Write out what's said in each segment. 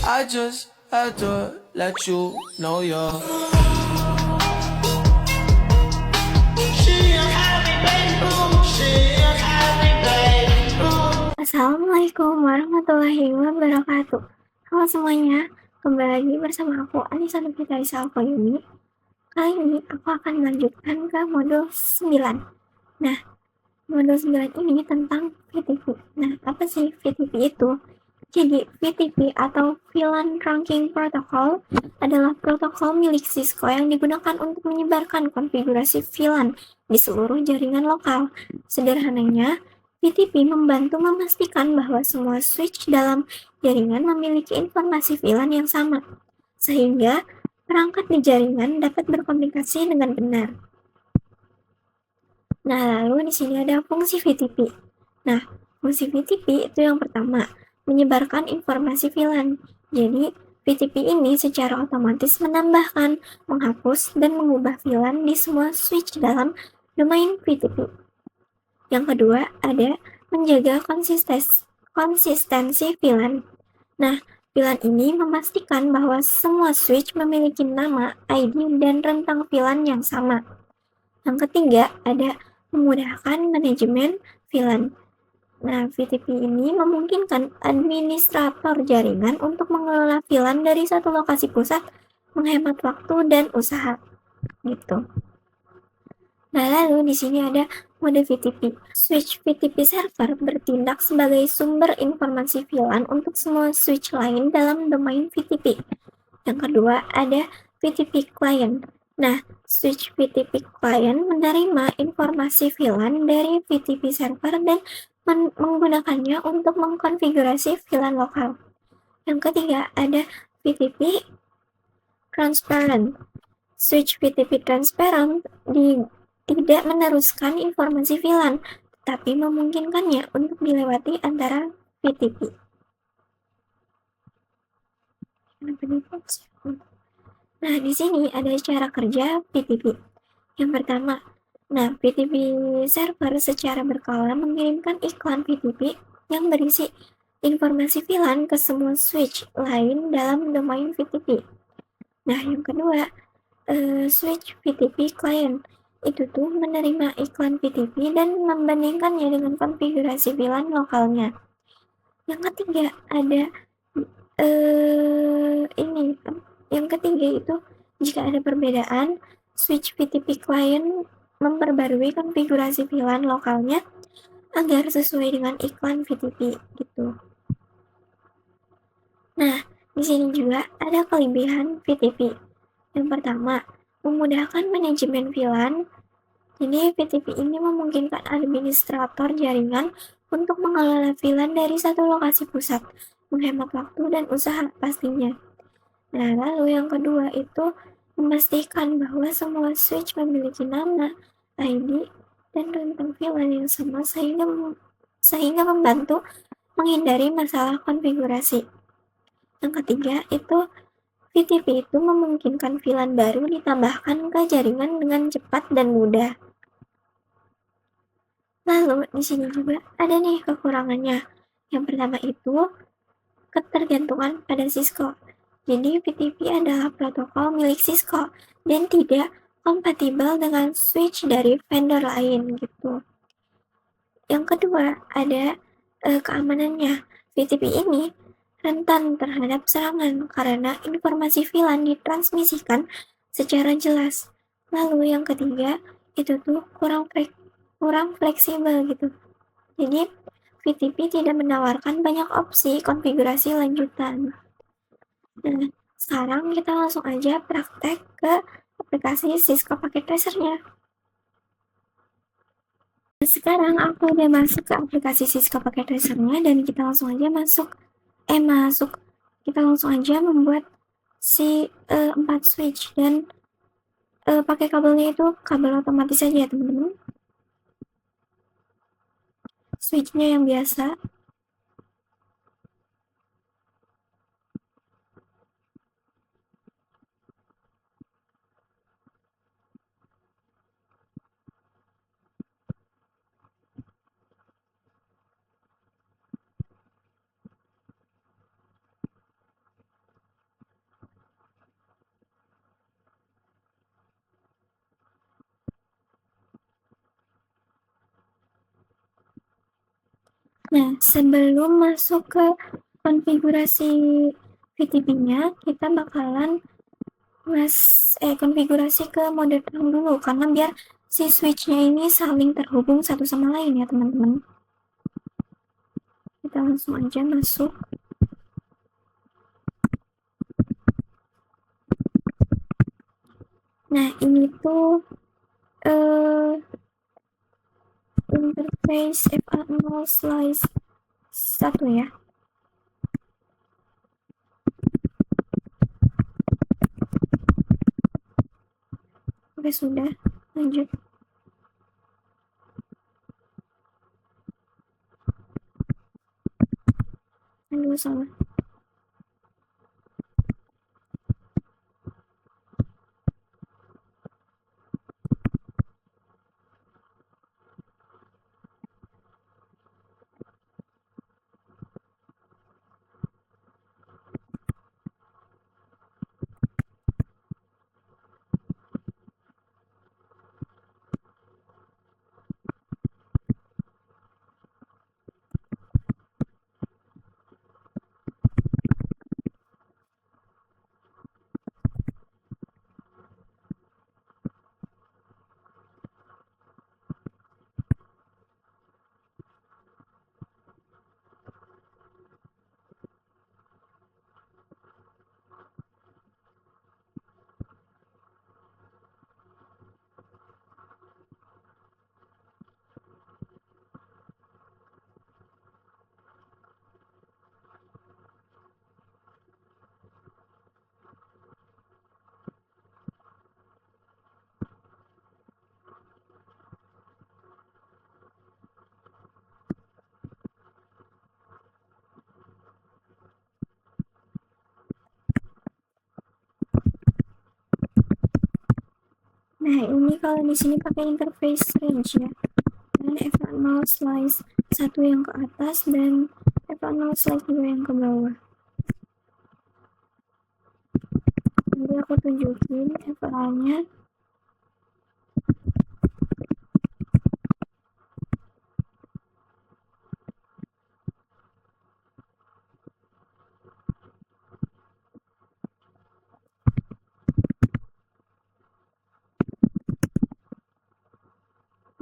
I just had to let you know you're. Assalamualaikum warahmatullahi wabarakatuh. Halo semuanya, kembali lagi bersama aku Anissa Nufita Yuni. Kali ini aku akan melanjutkan ke modul 9. Nah, modul 9 ini tentang VTP. Nah, apa sih VTP itu? Jadi, VTP atau VLAN Trunking Protocol adalah protokol milik Cisco yang digunakan untuk menyebarkan konfigurasi VLAN di seluruh jaringan lokal. Sederhananya, VTP membantu memastikan bahwa semua switch dalam jaringan memiliki informasi VLAN yang sama, sehingga perangkat di jaringan dapat berkomunikasi dengan benar. Nah, lalu di sini ada fungsi VTP. Nah, fungsi VTP itu yang pertama, menyebarkan informasi VLAN. Jadi, VTP ini secara otomatis menambahkan, menghapus, dan mengubah VLAN di semua switch dalam domain VTP. Yang kedua, ada menjaga konsistensi VLAN. Nah, VLAN ini memastikan bahwa semua switch memiliki nama, ID, dan rentang VLAN yang sama. Yang ketiga, ada memudahkan manajemen VLAN. Nah, VTP ini memungkinkan administrator jaringan untuk mengelola VLAN dari satu lokasi pusat, menghemat waktu dan usaha. Gitu. Nah, lalu di sini ada mode VTP. Switch VTP server bertindak sebagai sumber informasi VLAN untuk semua switch lain dalam domain VTP. Yang kedua, ada VTP client. Nah, switch VTP client menerima informasi VLAN dari VTP server dan menggunakannya untuk mengkonfigurasi VLAN lokal. Yang ketiga, ada VTP transparent. Switch VTP transparent tidak meneruskan informasi VLAN, tetapi memungkinkannya untuk dilewati antara VTP. Nah, di sini ada cara kerja VTP. Yang pertama, VTP server secara berkala mengirimkan iklan VTP yang berisi informasi VLAN ke semua switch lain dalam domain VTP. Nah, yang kedua, switch VTP client itu tuh menerima iklan VTP dan membandingkannya dengan konfigurasi VLAN lokalnya. Yang ketiga, ada yang ketiga itu jika ada perbedaan, switch VTP client memperbarui konfigurasi VLAN lokalnya agar sesuai dengan iklan VTP gitu. Nah, di sini juga ada kelebihan VTP. Yang pertama, memudahkan manajemen VLAN. Jadi, VTP ini memungkinkan administrator jaringan untuk mengelola VLAN dari satu lokasi pusat, menghemat waktu dan usaha pastinya. Nah, lalu yang kedua itu memastikan bahwa semua switch memiliki nama, ID, dan rentang VLAN yang sama sehingga membantu menghindari masalah konfigurasi. Yang ketiga itu VTP itu memungkinkan VLAN baru ditambahkan ke jaringan dengan cepat dan mudah. Lalu di sini juga ada nih kekurangannya. Yang pertama itu ketergantungan pada Cisco. Jadi VTP adalah protokol milik Cisco dan tidak kompatibel dengan switch dari vendor lain gitu. Yang kedua ada keamanannya. VTP ini rentan terhadap serangan karena informasi VLAN ditransmisikan secara jelas. Lalu yang ketiga itu tuh kurang fleksibel gitu. Jadi VTP tidak menawarkan banyak opsi konfigurasi lanjutan. Nah, sekarang kita langsung aja praktek ke aplikasi Cisco Packet Tracer-nya. Sekarang aku udah masuk ke aplikasi Cisco Packet Tracer-nya dan kita langsung aja kita langsung aja membuat si 4 switch dan pakai kabelnya itu kabel otomatis aja ya teman-teman. Switch-nya yang biasa. Nah, sebelum masuk ke konfigurasi VTP-nya, kita bakalan konfigurasi ke mode terang dulu, karena biar si switch-nya ini saling terhubung satu sama lain ya teman-teman. Kita langsung aja masuk. Nah, ini tuh interface FA0/1 ya. Oke, sudah. Lanjut. Aduh, salah. Nah, ini kalau di sini pakai interface range ya. Dan FA0/1 yang ke atas dan FA0/2 yang ke bawah. Jadi aku tunjukin FA-nya.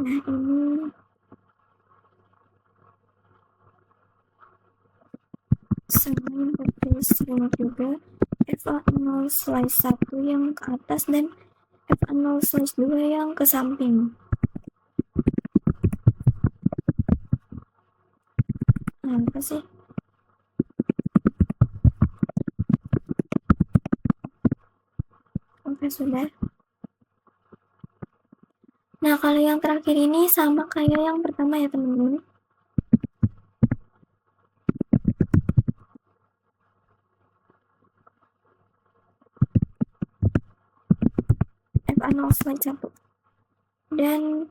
Nah, ini sama interface range juga. FA0/1 yang ke atas dan FA0/2 yang ke samping. Nah, apa sih? Oke, sudah. Nah, kalau yang terakhir ini sama kayak yang pertama ya teman-teman. FA0/1. Dan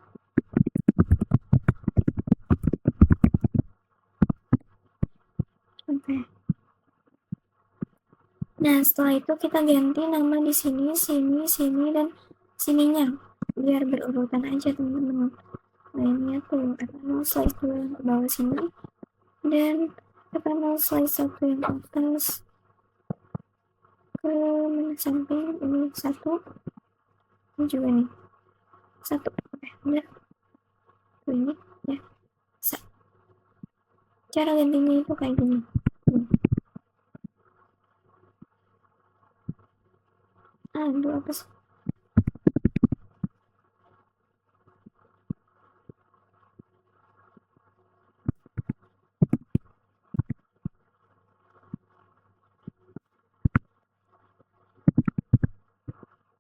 oke. Nah, setelah itu kita ganti nama di sini, sini, sini, dan sininya. Biar berurutan aja teman-teman. Lainnya tuh FA0/2 yang ke bawah sini. Dan FA0/1 yang ke atas. Ke mana samping, ini 1. Ini juga nih. 1. Oke, udah. Tuh ini, ya. Cara gantinya itu kayak gini. Aduh, apa sih?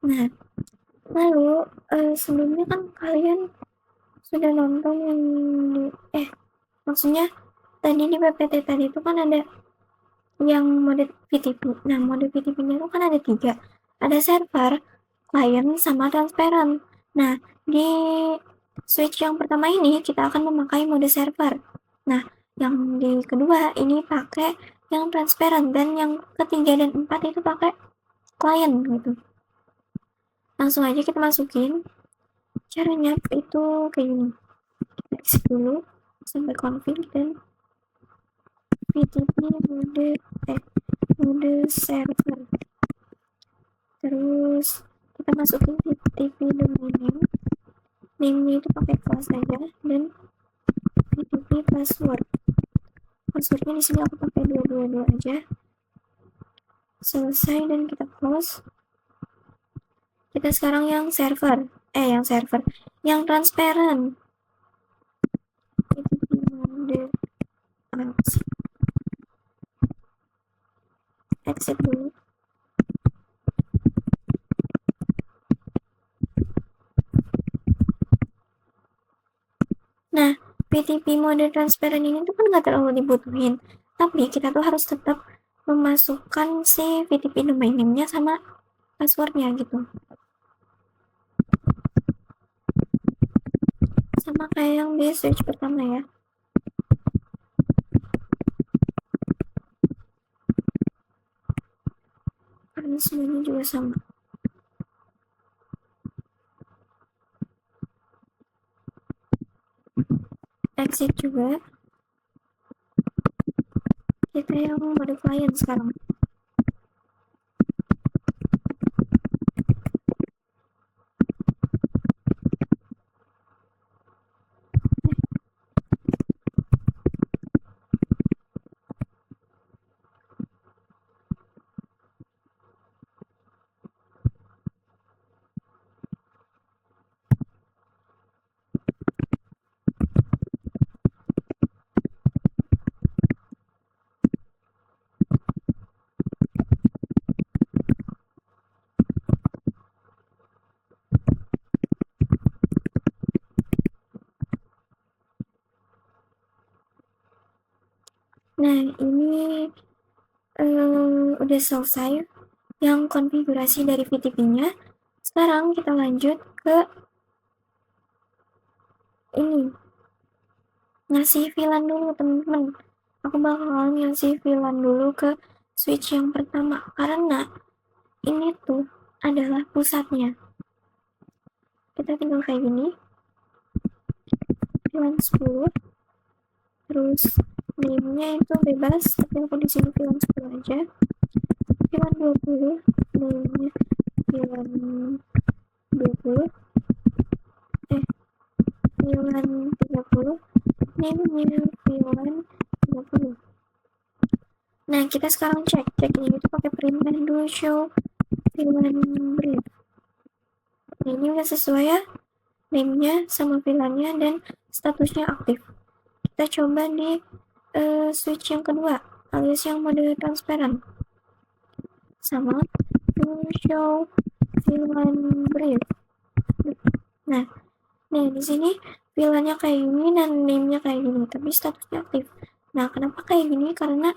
Nah, lalu sebelumnya kan kalian sudah nonton yang di maksudnya tadi di PPT tadi itu kan ada yang mode VTP. Nah, mode VTP-nya itu kan ada 3. Ada server, client, sama transparent. Nah, di switch yang pertama ini kita akan memakai mode server. Nah, yang di kedua ini pakai yang transparent, dan yang ketiga dan 4 itu pakai client gitu. Langsung aja kita masukin. Caranya itu kayak gini. Kita exit dulu sampai config dan VTP mode server. Terus kita masukin VTP domain name-nya itu pakai kelas aja, dan VTP passwordnya di sini aku pakai 222 aja. Selesai dan kita close. Kita sekarang yang transparent. VTP mode exit dulu. Nah, VTP mode transparent ini tuh kan nggak terlalu dibutuhin, tapi kita tuh harus tetap memasukkan si VTP domain name-nya sama passwordnya gitu. Sama kayak yang di switch pertama ya. Karena semuanya juga sama. Exit juga. Kita yang mode client sekarang. Nah, ini udah selesai yang konfigurasi dari VTP-nya. Sekarang kita lanjut ke ini. Ngasih VLAN dulu, teman-teman. Aku bakalan ngasih VLAN dulu ke switch yang pertama, karena ini tuh adalah pusatnya. Kita tinggal kayak gini. VLAN 10. Terus name-nya itu bebas, tapi aku di sini VLAN 10 aja. VLAN 20, name-nya VLAN 20. VLAN 30, name-nya VLAN 30. Nah, kita sekarang ceknya itu pakai perintah do show VLAN brief. Nah, ini udah sesuai ya, name-nya sama VLAN-nya dan statusnya aktif. Kita coba di switch yang kedua, alias yang mode transparent. Sama do show VLAN brief. Nah, di sini VLAN-nya kayak gini dan name-nya kayak gini, tapi statusnya aktif. Nah, kenapa kayak gini? Karena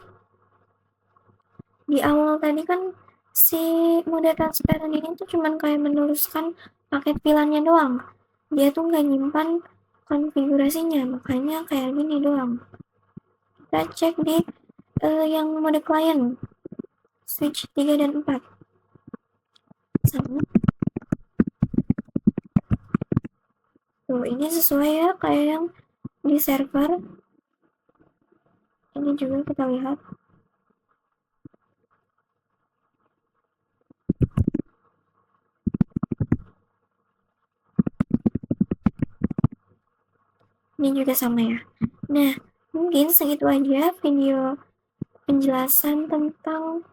di awal tadi kan si mode transparent ini tuh cuman kayak meneruskan paket VLAN-nya doang. Dia tuh nggak nyimpan konfigurasinya, makanya kayak gini doang. Kita cek di yang mode client, switch 3 dan 4. Sama. Tuh, ini sesuai ya kayak yang di server. Ini juga kita lihat. Ini juga sama ya. Nah, mungkin segitu aja video penjelasan tentang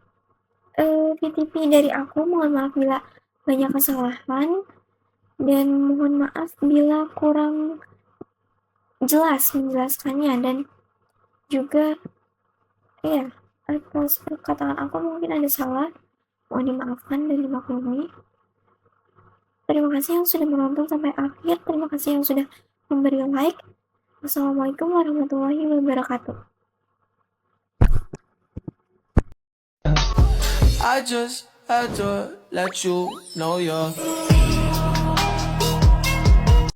VTP dari aku. Mohon maaf bila banyak kesalahan, dan mohon maaf bila kurang jelas menjelaskannya, dan juga ya atas perkataan aku mungkin ada salah, mohon dimaafkan dan dimaklumi. Terima kasih yang sudah menonton sampai akhir, terima kasih yang sudah memberi like. Wassalamualaikum warahmatullahi wabarakatuh. I just had to let you know you're